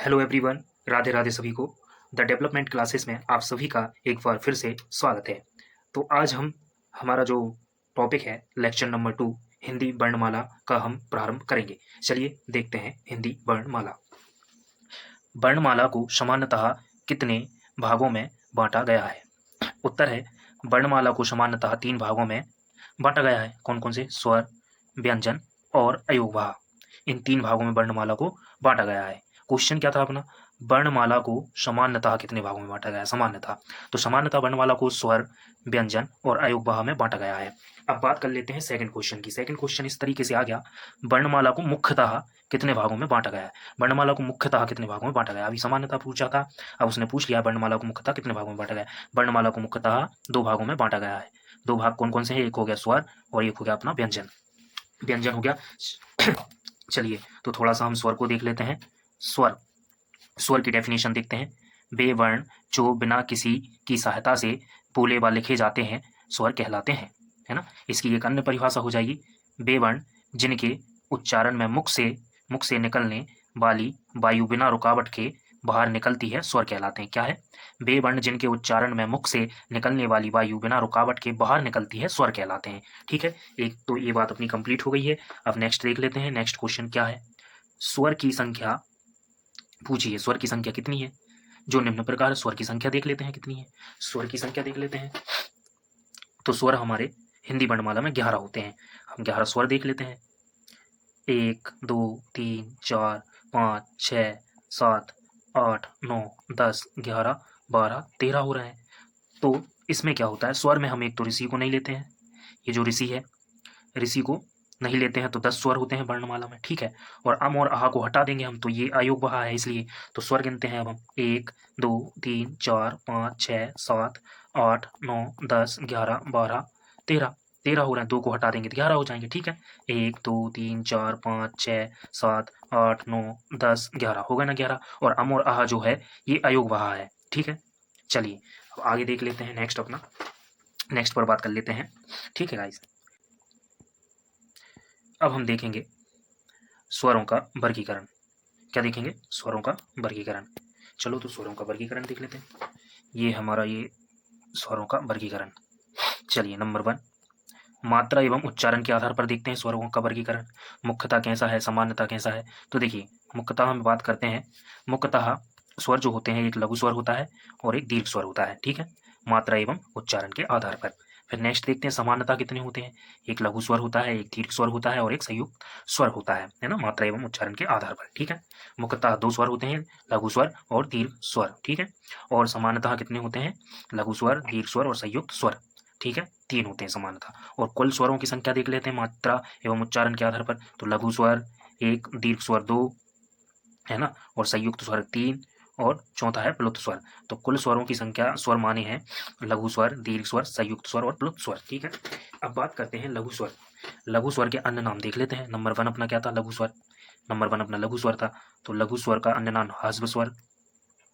Hello everyone, Radhe Radhe सभी को। The development classes में आप सभी का एक बार फिर से स्वागत है। तो आज हम हमारा जो टॉपिक है लेक्चर नंबर 2 हिंदी वर्णमाला का हम प्रारंभ करेंगे। चलिए देखते हैं हिंदी वर्णमाला। वर्णमाला को सामान्यतः कितने भागों में बांटा गया है? उत्तर है वर्णमाला को सामान्यतः 3 भागों में बांटा गया है। कौन कौन से? स्वर, व्यंजन और अयोगवाह। इन 3 भागों में वर्णमाला को बांटा गया है। क्वेश्चन क्या था अपना? वर्णमाला को सामान्यतः कितने भागों में बांटा गया है? सामान्यतः तो सामान्यतः वर्णमाला को स्वर, व्यंजन और अयोगवाह में बांटा गया है। अब बात कर लेते हैं सेकंड क्वेश्चन की। सेकंड क्वेश्चन इस तरीके से आ गया, वर्णमाला को मुख्यतः कितने भागों में बांटा गया है? वर्णमाला को मुख्यतः कितने भागों में बांटा गया? अभी सामान्यतः पूछा था, अब उसने पूछ लिया वर्णमाला को मुख्यतः कितने भागों में बांटा गया है। वर्णमाला को मुख्यतः 2 भागों में बांटा गया है। 2 भाग कौन कौन से हैं? एक हो गया स्वर और एक हो गया अपना व्यंजन। व्यंजन हो गया। चलिए तो थोड़ा सा हम स्वर को देख लेते हैं। स्वर, स्वर की डेफिनेशन देखते हैं। वे वर्ण जो बिना किसी की सहायता से बोले व लिखे जाते हैं स्वर कहलाते हैं, है ना। इसकी एक अन्य परिभाषा हो जाएगी, वे वर्ण जिनके उच्चारण में मुख से निकलने वाली वायु बिना रुकावट के बाहर निकलती है स्वर कहलाते हैं। क्या है? वे वर्ण जिनके उच्चारण में मुख से निकलने वाली वायु बिना रुकावट के बाहर निकलती है स्वर कहलाते हैं। ठीक है, एक तो ये बात अपनी कंप्लीट हो गई है। अब नेक्स्ट देख लेते हैं। नेक्स्ट क्वेश्चन क्या है? स्वर की संख्या पूछिए, स्वर की संख्या कितनी है? जो निम्न प्रकार स्वर की संख्या देख लेते हैं कितनी है। स्वर की संख्या देख लेते हैं। तो स्वर हमारे हिंदी वर्णमाला में 11 होते हैं। हम 11 स्वर देख लेते हैं। 1 2 3 4 5 6 7 8 9 10 11 12 13 हो रहे हैं। तो इसमें क्या होता है, स्वर में हम एक तो ऋषि को नहीं लेते हैं। ये जो ऋषि है, ऋषि को नहीं लेते हैं तो 10 स्वर होते हैं वर्णमाला में। ठीक है, और अम और आहा को हटा देंगे हम तो ये अयोगवाह है, इसलिए तो स्वर गिनते हैं अब हम। 1 2 3 4 5 6 7 8 9 10 11 12 13 13 हो रहे हैं। 2 को हटा देंगे तो 11 हो जाएंगे। ठीक है, 1 2 3 4 5 6 7 8 9 10 11 हो गए ना 11। और अम और आहा जो है ये अयोगवाह है। ठीक है, चलिए अब आगे देख लेते हैं। नेक्स्ट अपना नेक्स्ट पर बात कर लेते हैं। ठीक है गाइस, अब हम देखेंगे स्वरों का वर्गीकरण। क्या देखेंगे? स्वरों का वर्गीकरण। चलो तो स्वरों का वर्गीकरण देख लेते हैं। ये हमारा ये स्वरों का वर्गीकरण। चलिए नंबर 1, मात्रा एवं उच्चारण के आधार पर देखते हैं स्वरों का वर्गीकरण। मुख्यतः कैसा है, सामान्यतः कैसा है। तो देखिए मुख्यतः हम बात करते हैं। मुख्यतः स्वर जो होते हैं एक लघु स्वर होता है और एक दीर्घ स्वर होता है। ठीक है, मात्रा एवं उच्चारण के आधार पर। फिर नेक्स्ट देखते हैं समानता कितने होते हैं। एक लघु स्वर होता है, एक दीर्घ स्वर होता है और एक संयुक्त स्वर होता है ना, मात्रा एवं उच्चारण के आधार पर। ठीक है, मुख्यतः 2 स्वर होते हैं, लघु स्वर और दीर्घ स्वर। ठीक है, और समानतः कितने होते हैं? लघु स्वर, दीर्घ स्वर और संयुक्त स्वर। ठीक है, 3 होते हैं समानतः। और कुल स्वरों की संख्या देख लेते हैं मात्रा एवं उच्चारण के आधार पर। तो लघु स्वर 1, दीर्घ स्वर 2, है ना, और संयुक्त स्वर 3 और चौथा है प्लुत स्वर। तो कुल स्वरों की संख्या स्वर माने हैं लघु स्वर, दीर्घ स्वर, संयुक्त स्वर और प्लुत स्वर। ठीक है, अब बात करते हैं लघु स्वर। लघु स्वर के अन्य नाम देख लेते हैं। नंबर 1 अपना क्या था? लघु स्वर। नंबर 1 अपना लघु स्वर था। तो लघु स्वर का अन्य नाम ह्रस्व स्वर,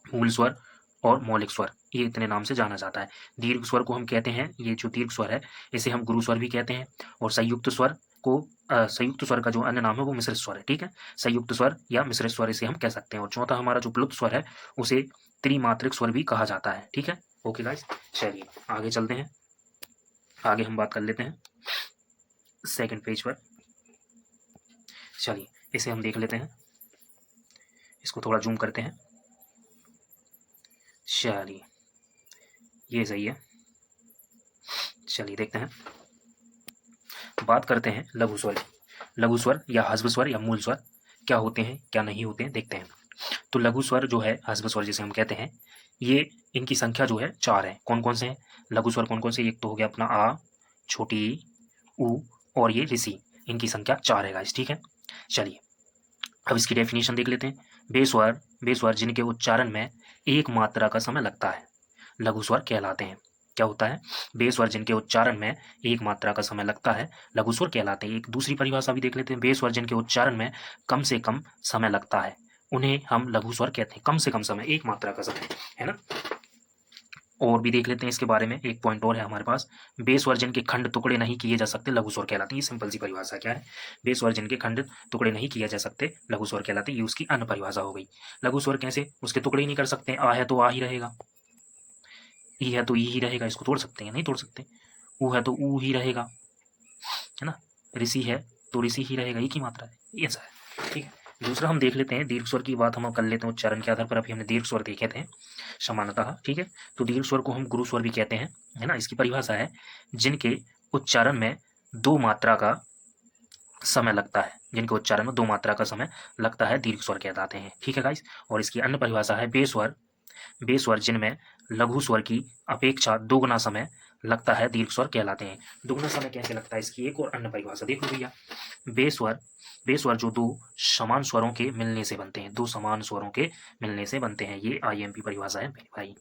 मूल स्वर और मौलिक स्वर, ये इतने नाम से जाना जाता है। दीर्घ स्वर को हम कहते हैं, ये जो दीर्घ स्वर है इसे हम गुरु स्वर भी कहते हैं। और संयुक्त स्वर को संयुक्त स्वर का जो अन्य नाम है वो मिश्रित स्वर है। ठीक है, संयुक्त स्वर या मिश्रित स्वर इसे हम कह सकते हैं। और चौथा हमारा जो प्लुत स्वर है उसे त्रिमात्रिक स्वर भी कहा जाता है। ठीक है, ओके गाइस, चलिए आगे चलते हैं। आगे हम बात कर लेते हैं सेकंड पेज पर। चलिए इसे हम देख लेते हैं, इसको थोड़ा जूम करते हैं। चलिए ये सही है। चलिए देखते हैं, बात करते हैं लघु स्वर की। लघु स्वर या ह्रस्व स्वर या मूल स्वर क्या होते हैं, क्या नहीं होते हैं, देखते हैं। तो लघु स्वर जो है, ह्रस्व स्वर जिसे हम कहते हैं, ये इनकी संख्या जो है 4 है। कौन कौन से हैं लघु स्वर? कौन कौन से? एक तो हो गया अपना आ, छोटी ई, उ और ये ऋषि, इनकी संख्या 4 है गाइस। ठीक है, चलिए अब इसकी डेफिनेशन देख लेते हैं। बेस्वर जिनके उच्चारण में एक मात्रा का समय लगता है लघु स्वर कहलाते हैं। क्या होता है? बेस्वर जिनके उच्चारण में एक मात्रा का समय लगता है लघु स्वर कहलाते हैं। एक दूसरी परिभाषा भी देख लेते हैं। बेस्वर जिनके उच्चारण में कम से कम समय लगता है उन्हें हम लघु स्वर कहते हैं। कम से कम समय, एक मात्रा का समय, है ना। और भी देख लेते हैं इसके बारे में। एक पॉइंट और है हमारे पास, बेस स्वर जिनके खंड टुकड़े नहीं किए जा सकते लघु स्वर कहलाते हैं। ये सिंपल सी परिभाषा क्या है, बेस स्वर जिनके खंड टुकड़े नहीं किए जा सकते लघु स्वर कहलाते हैं। ये उसकी अन्य परिभाषा हो गई। लघु स्वर कैसे, उसके टुकड़े ही नहीं कर सकते। आ है तो आ ही रहेगा, ई है तो ई ही रहेगा, इसको तोड़ सकते हैं? नहीं तोड़ सकते। ऊ है तो ऊ ही रहेगा, है ना। ऋषि है तो ऋषि ही रहेगा, एक ही मात्रा है, ये ऐसा है, ठीक है। दूसरा हम देख लेते हैं दीर्घ स्वर की बात हम कर लेते हैं उच्चारण के आधार पर। अभी हमने दीर्घ स्वर देखे थे समानतः, ठीक है। तो दीर्घ स्वर को हम गुरु स्वर भी कहते हैं, है ना। इसकी परिभाषा है जिनके उच्चारण में दो मात्रा का समय लगता है, जिनके उच्चारण में दो मात्रा का समय लगता है दीर्घ स्वर कहलाते हैं, ठीक है गाइस। और इसकी अन्य परिभाषा है बेस्वर, बेस्वर जिनमें लघु स्वर की अपेक्षा दोगुना समय लगता है दीर्घ स्वर कहलाते हैं। दोगुना समय कैसे लगता है, इसकी एक और अन्य परिभाषा देखो भैया। बेस्वर, बेस्वर जो दो समान स्वरों के मिलने से बनते हैं, दो समान स्वरों के मिलने से बनते हैं, ये आईएमपी परिभाषा है मेरे भाई।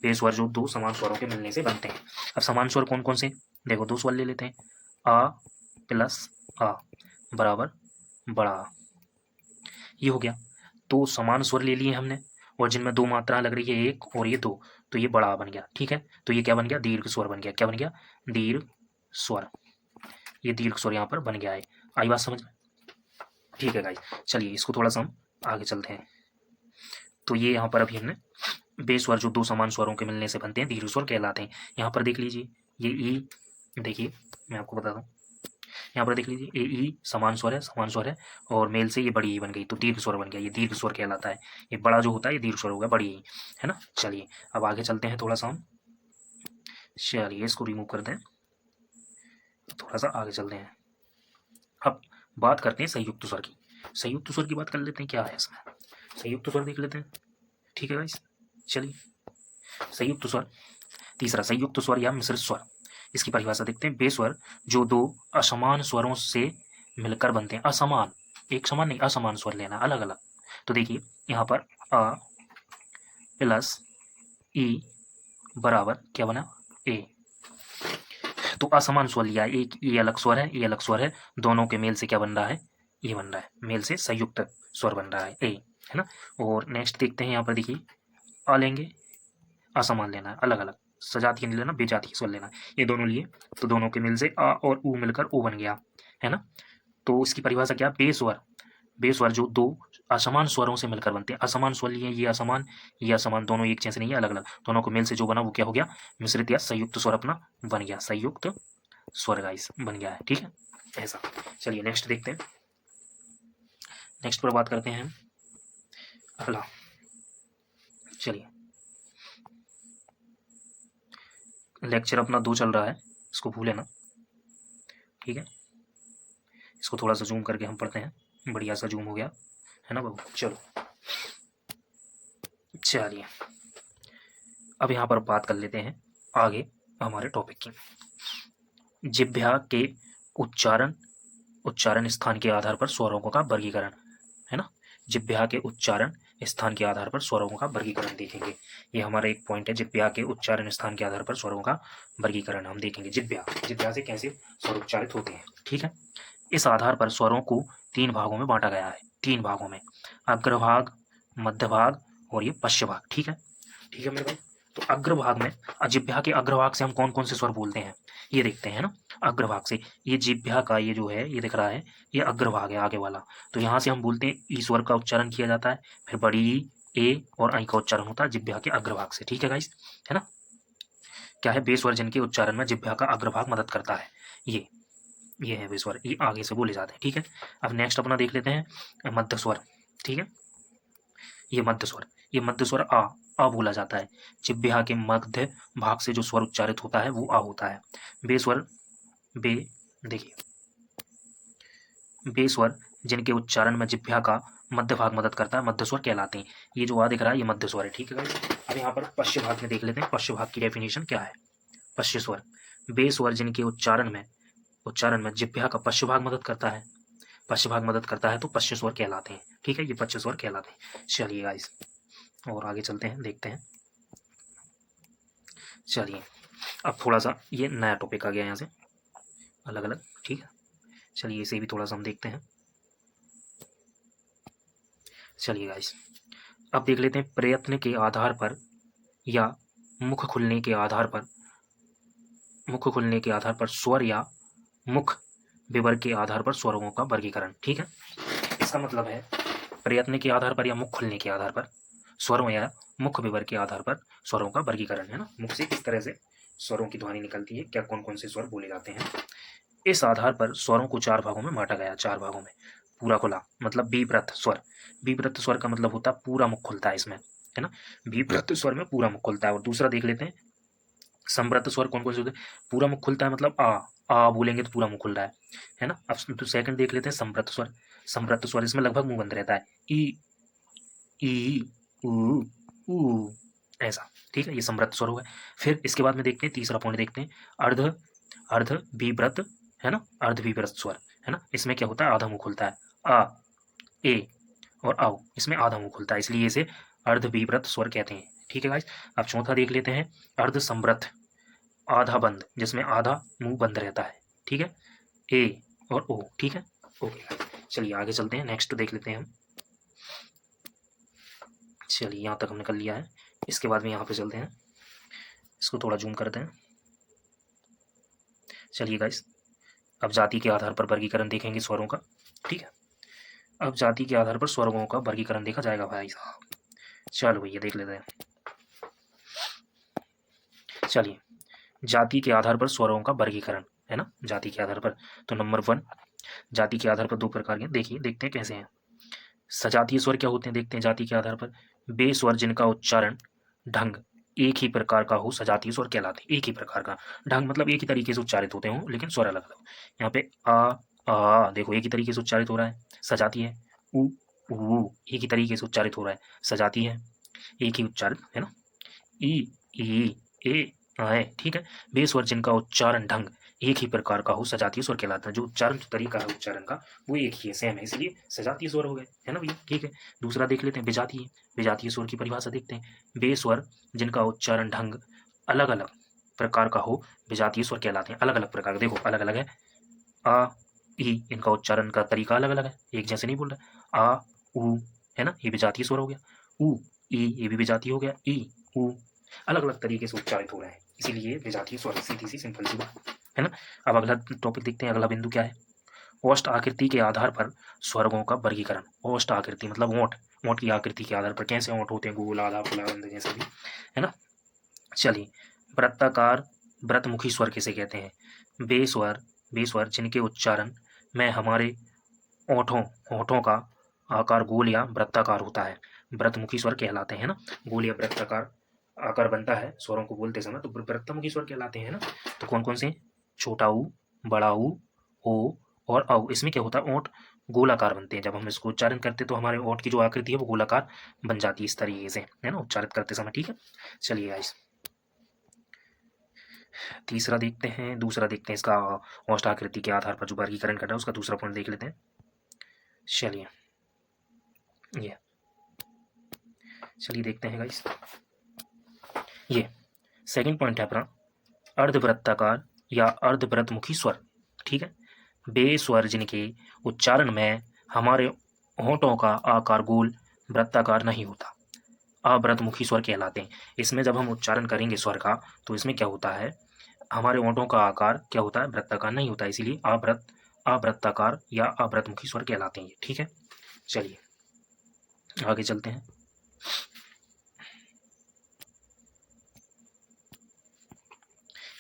बेस्वर जो दो समान स्वरों के मिलने से बनते हैं। अब समान स्वर कौन कौन से, देखो दो स्वर ले लेते हैं। आ प्लस आ बराबर बड़ा, ये हो गया। तो समान स्वर ले लिए हमने, और जिनमें दो मात्रा लग रही है, एक और ये दो, तो ये बड़ा बन गया, ठीक है। तो ये क्या बन गया, दीर्घ स्वर बन गया। क्या बन गया, दीर्घ स्वर। ये दीर्घ स्वर यहाँ पर बन गया है। आई बात समझ में, ठीक है गाइस। चलिए इसको थोड़ा सा हम आगे चलते हैं। तो ये यहाँ पर अभी हमने बेस्वर जो दो समान स्वरों के मिलने से बनते हैं दीर्घ स्वर कहलाते हैं। यहाँ पर देख लीजिए ये ई, देखिए मैं आपको बताता हूँ, यहाँ पर देख लीजिए ये ई समान स्वर है, समान स्वर है, और मेल से ये बड़ी ई बन गई तो दीर्घ स्वर बन गया, ये दीर्घ स्वर कहलाता है। ये बड़ा जो होता है ये दीर्घ स्वर होगा, बड़ी ई, है ना। चलिए अब आगे चलते हैं थोड़ा सा हम, चलिए इसको रिमूव कर दें, थोड़ा सा आगे चलते हैं। अब बात करते हैं संयुक्त स्वर की। संयुक्त स्वर की बात कर लेते हैं, क्या है इसमें, संयुक्त स्वर देख लेते हैं, ठीक है गाइस। चलिए संयुक्त स्वर, तीसरा संयुक्त स्वर या मिश्रित स्वर, इसकी परिभाषा देखते हैं। बेस्वर जो दो असमान स्वरों से मिलकर बनते हैं, असमान, एक समान नहीं, असमान स्वर लेना, अलग अलग। तो देखिए यहाँ पर अ प्लस ई बराबर क्या बना, ए। तो असमान स्वर लिया, एक ये अलग स्वर है, ये अलग स्वर है, दोनों के मेल से क्या बन रहा है, ये बन रहा है, मेल से संयुक्त स्वर बन रहा है, ए, है ना। और नेक्स्ट देखते हैं, यहाँ पर देखिए अ लेंगे, असमान लेना है, अलग अलग, सजातीय नहीं लेना, बेजातीय स्वर लेना, ये दोनों लिए, तो दोनों के मिल से आ और ऊ मिलकर ओ बन गया, है ना। तो इसकी परिभाषा क्या, बेस्वर, बेस्वर जो दो असमान स्वरों से मिलकर बनते हैं, असमान स्वर लिए, ये असमान दोनों एक जैसे नहीं है, अलग अलग, दोनों को मिल से जो बना वो क्या हो गया, मिश्रित या संयुक्त स्वर अपना बन गया, संयुक्त स्वर गाइस बन गया है, ठीक है ऐसा। चलिए नेक्स्ट देखते हैं, नेक्स्ट पर बात करते हैं अगला। चलिए लेक्चर अपना 2 चल रहा है, इसको भूले ना, ठीक है। इसको थोड़ा सा जूम करके हम पढ़ते हैं, बढ़िया सा जूम हो गया, है ना बाबू। चलो चलिए अब यहाँ पर बात कर लेते हैं आगे हमारे टॉपिक की। जिह्वा के उच्चारण, उच्चारण स्थान के आधार पर स्वरों का वर्गीकरण, है ना। जिह्वा के उच्चारण स्थान के आधार पर स्वरों का वर्गीकरण देखेंगे। ये हमारा एक पॉइंट है, जिह्वा के उच्चारण स्थान के आधार पर स्वरों का वर्गीकरण हम देखेंगे। जिह्वा, जिह्वा से कैसे स्वर उच्चारित होते हैं, ठीक है। इस आधार पर स्वरों को 3 भागों में बांटा गया है, 3 भागों में, अग्रभाग, मध्य भाग और ये पश्च भाग, ठीक है, ठीक है मेरे भाई। तो अग्रभाग में, जिह्वा के अग्रभाग से हम कौन कौन से स्वर बोलते हैं ये देखते हैं ना। अग्रभाग से, ये जिह्वा का ये जो है ये दिख रहा है, ये अग्रभाग है आगे वाला, तो यहाँ से हम बोलते हैं ई स्वर का उच्चारण किया जाता है, फिर बड़ी ई, ए और आई का उच्चारण होता है जिह्वा के अग्रभाग से, ठीक है गाइस, है ना। क्या है, बेस्वर जिनके उच्चारण में जिह्वा का अग्रभाग मदद करता है, ये है बेस्वर, ये आगे से बोले जाते हैं, ठीक है। अब नेक्स्ट अपना देख लेते हैं मध्य स्वर, ठीक है। ये मध्य स्वर, ये मध्य स्वर आ बोला जाता है, जिह्वा के मध्य भाग से जो स्वर उच्चारित होता है वो आ होता है। बेस्वर, बे, देखिए बेस्वर जिनके उच्चारण में जिह्वा का मध्य भाग मदद करता है मध्य स्वर कहलाते हैं। ये जो आ दिख रहा है ये मध्य स्वर है, ठीक है गाइस। अब यहाँ पर पश्च भाग में देख लेते हैं, पश्च भाग की डेफिनेशन क्या है। पश्च स्वर, बेस्वर जिनके उच्चारण में जिह्वा का पश्च भाग मदद करता है, पश्च भाग मदद करता है तो पश्च स्वर कहलाते हैं, ठीक है, ये पश्च स्वर कहलाते हैं। चलिए गाइस और आगे चलते हैं, देखते हैं। चलिए अब थोड़ा सा ये नया टॉपिक आ गया यहाँ से अलग अलग, ठीक है। चलिए इसे भी थोड़ा सा हम देखते हैं। चलिए गाइस अब देख लेते हैं, प्रयत्न के आधार पर या मुख खुलने के आधार पर स्वर या मुख विवर के आधार पर स्वरों का वर्गीकरण। ठीक है, इसका मतलब है प्रयत्न के आधार पर या मुख खुलने के आधार पर स्वरों या मुख विवर के आधार पर स्वरों का वर्गीकरण, है ना। मुख से किस तरह से स्वरों की ध्वनि निकलती है, क्या कौन कौन से स्वर बोले जाते हैं, इस आधार पर स्वरों को 4 भागों में बांटा गया। 4 भागों में पूरा खुला मतलब बीव्रत स्वर। बीव्रत स्वर का मतलब होता है पूरा मुख खुलता है इसमें, है ना। बीव्रत स्वर में पूरा मुख खुलता है। और दूसरा देख लेते हैं संव्रत स्वर कौन कौन से होते हैं। पूरा मुख खुलता है मतलब आ बोलेंगे तो पूरा मुख खुल रहा है ना। अब तो सेकंड देख लेते हैं संव्रत स्वर। संव्रत स्वर इसमें लगभग मुंह बंद रहता है, ई ऊ ऊ ऐसा। ठीक है, ये संव्रत स्वर हुआ। फिर इसके बाद में देखते हैं तीसरा पॉइंट देखते हैं अर्ध विव्रत, है ना। अर्ध विव्रत स्वर, है ना। इसमें क्या होता है आधा मुंह खुलता है, आ ए और आओ, इसमें आधा मुंह खुलता है, इसलिए इसे अर्ध विव्रत स्वर कहते हैं। ठीक है गाइस। अब चौथा देख लेते हैं अर्ध संव्रत, आधा बंद, जिसमें आधा मुंह बंद रहता है। ठीक है, ए और ओ। ठीक है, ओके। चलिए आगे चलते हैं, नेक्स्ट देख लेते हैं हम। चलिए यहाँ तक हमने कर लिया है, इसके बाद में यहाँ पे चलते हैं, इसको थोड़ा जूम करते हैं। चलिए गाइस, अब जाति के आधार पर वर्गीकरण देखेंगे स्वरों का। ठीक है, अब जाति के आधार पर स्वरों का वर्गीकरण देखा जाएगा भाई साहब। चलो भैया देख लेते हैं। चलिए, जाति के आधार पर स्वरों का वर्गीकरण, है ना। जाति के आधार पर तो नंबर 1, जाति के आधार पर 2 प्रकार के देखते हैं कैसे हैं। सजातीय स्वर क्या होते हैं देखते हैं जाति के आधार पर। बे स्वर जिनका उच्चारण ढंग एक ही प्रकार का हो सजातीय स्वर कहलाते हैं। एक ही प्रकार का ढंग मतलब एक ही तरीके से उच्चारित होते हों लेकिन स्वर अलग अलग। यहाँ पे आ देखो एक ही तरीके से उच्चारित हो रहा है, सजाती है। ऊ एक ही तरीके से उच्चारित हो रहा है, सजाती है, एक ही उच्चारित, है ना। ई ए आए। ठीक है, बे स्वर जिनका उच्चारण ढंग एक ही प्रकार का हो सजातीय स्वर कहलाता है। जो उच्चारण तरीका है उच्चारण का वो एक ही है, सेम है, इसलिए सजातीय स्वर हो गए, है ना भैया। ठीक है, दूसरा देख लेते हैं विजातीय। विजातीय स्वर की परिभाषा देखते हैं। बे स्वर जिनका उच्चारण ढंग अलग अलग प्रकार का हो विजातीय स्वर कहलाते हैं। अलग अलग प्रकार, देखो अलग अलग है। आ ई, इनका उच्चारण का तरीका अलग अलग है, एक जैसे नहीं बोल रहे। आ ऊ, है ना, ये विजातीय स्वर हो गया। ऊ ई, ये भी विजातीय हो गया। ई ऊ, अलग अलग तरीके से उच्चारित हो रहे हैं, इसीलिए विजातीय स्वर। सीधी सी सिंपल सी बात, है ना। अब अगला टॉपिक देखते हैं, अगला बिंदु क्या है। ओष्ठ आकृति के आधार पर स्वरों का वर्गीकरण। ओष्ठ आकृति मतलब ओंठ, ओंठ की आकृति के आधार पर कैसे ओंठ होते हैं, गोल, आधा, खुला, बंद, जैसे भी, है ना। चलिए, वृत्ताकार व्रतमुखी स्वर किसे कहते हैं। बे स्वर जिनके उच्चारण में हमारे ओंठों का आकार गोल या वृत्ताकार होता है, व्रतमुखी स्वर कहलाते हैं ना। गोल या वृत्ताकार आकार बनता है स्वरों को बोलते समय तो वृत्तमुखी स्वर कहलाते हैं ना। तो कौन कौन से, छोटा ऊ, बड़ा ऊ, ओ और औ। इसमें क्या होता है ओंठ गोलाकार बनते हैं, जब हम इसको उच्चारण करते हैं तो हमारे ओंठ की जो आकृति है वो गोलाकार बन जाती है इस तरीके से, है ना, उच्चारित करते समय। ठीक है, चलिए गाइस तीसरा देखते हैं, दूसरा देखते हैं इसका ओष्ठ आकृति के आधार पर जो वर्गीकरण कर रहा है उसका दूसरा पॉइंट देख लेते हैं। चलिए चलिए देखते हैं गाइस, ये सेकंड पॉइंट है अपना अर्धवृत्ताकार या अर्धवृत्तमुखी स्वर। ठीक है, बे स्वर जिनके उच्चारण में हमारे होंठों का आकार गोल वृत्ताकार नहीं होता अवृत्तमुखी स्वर कहलाते हैं। इसमें जब हम उच्चारण करेंगे स्वर का तो इसमें क्या होता है, हमारे होंठों का आकार क्या होता है, वृत्ताकार नहीं होता, इसीलिए अवृत्ताकार या अवृत्तमुखी स्वर कहलाते हैं। ठीक है, चलिए आगे चलते हैं।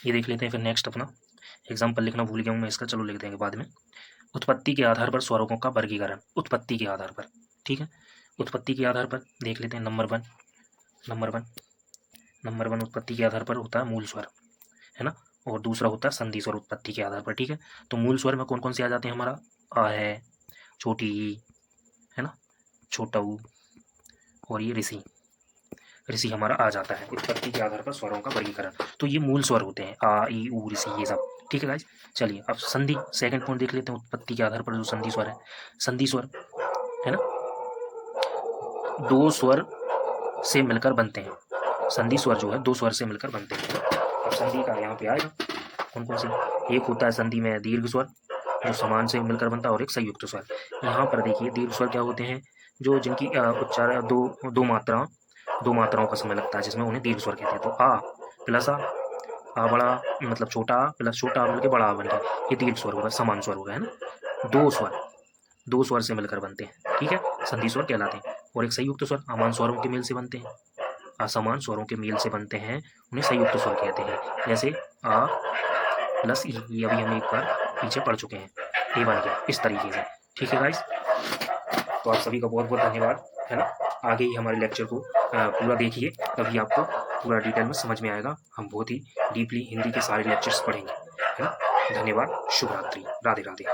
ये देख लेते हैं फिर नेक्स्ट अपना एग्जाम्पल लिखना भूल गया हूँ मैं इसका, चलो लिख देंगे बाद में। उत्पत्ति के आधार पर स्वरों का वर्गीकरण। उत्पत्ति के आधार पर, ठीक है, उत्पत्ति के आधार पर देख लेते हैं। नंबर वन उत्पत्ति के आधार पर होता है मूल स्वर, है ना, और दूसरा होता है संधि स्वर उत्पत्ति के आधार पर। ठीक है, तो मूल स्वर में कौन कौन से आ जाते हैं, हमारा आ है, छोटी ई, है ना, छोटा ऊ और ये ऋषि हमारा आ जाता है उत्पत्ति के आधार पर स्वरों का वर्गीकरण। तो ये मूल स्वर होते हैं, आ ई ऊ ऋषि ये सब। ठीक है गाइस, चलिए अब संधि सेकंड पॉइंट देख लेते हैं। उत्पत्ति के आधार पर जो संधि स्वर है, संधि स्वर है ना, दो स्वर से मिलकर बनते हैं। संधि स्वर जो है दो स्वर से मिलकर बनते हैं। अब संधि का यहाँ पे आएगा कौन कौन से, एक होता है संधि में दीर्घ स्वर जो समान से मिलकर बनता है और एक संयुक्त स्वर। यहाँ पर देखिए दीर्घ स्वर क्या होते हैं, जो जिनकी उच्चारण दो मात्रा दो मात्राओं का समय लगता है जिसमें उन्हें दीर्घ स्वर कहते हैं। तो आ प्लस आ बड़ा मतलब छोटा आ प्लस छोटा आ मिलकर बड़ा आ बन गया, ये दीर्घ स्वर होगा, समान स्वर होगा, है ना। दो स्वर से मिलकर बनते हैं, ठीक है, संधि स्वर कहलाते हैं। और एक संयुक्त स्वर अमान स्वरों के मेल से बनते हैं, असमान स्वरों के मेल से बनते हैं, उन्हें संयुक्त स्वर कहते हैं। जैसे आ प्लस ई, ये अभी हम एक बार पीछे पढ़ चुके हैं, ये बन गया इस तरीके से, ठीक है गाइस। तो आप सभी का बहुत बहुत धन्यवाद, है ना। आगे ही हमारे लेक्चर को पूरा देखिए, तभी आपको पूरा डिटेल में समझ में आएगा। हम बहुत ही डीपली हिंदी के सारे लेक्चर्स पढ़ेंगे, है ना। धन्यवाद, शुभ रात्रि, राधे राधे।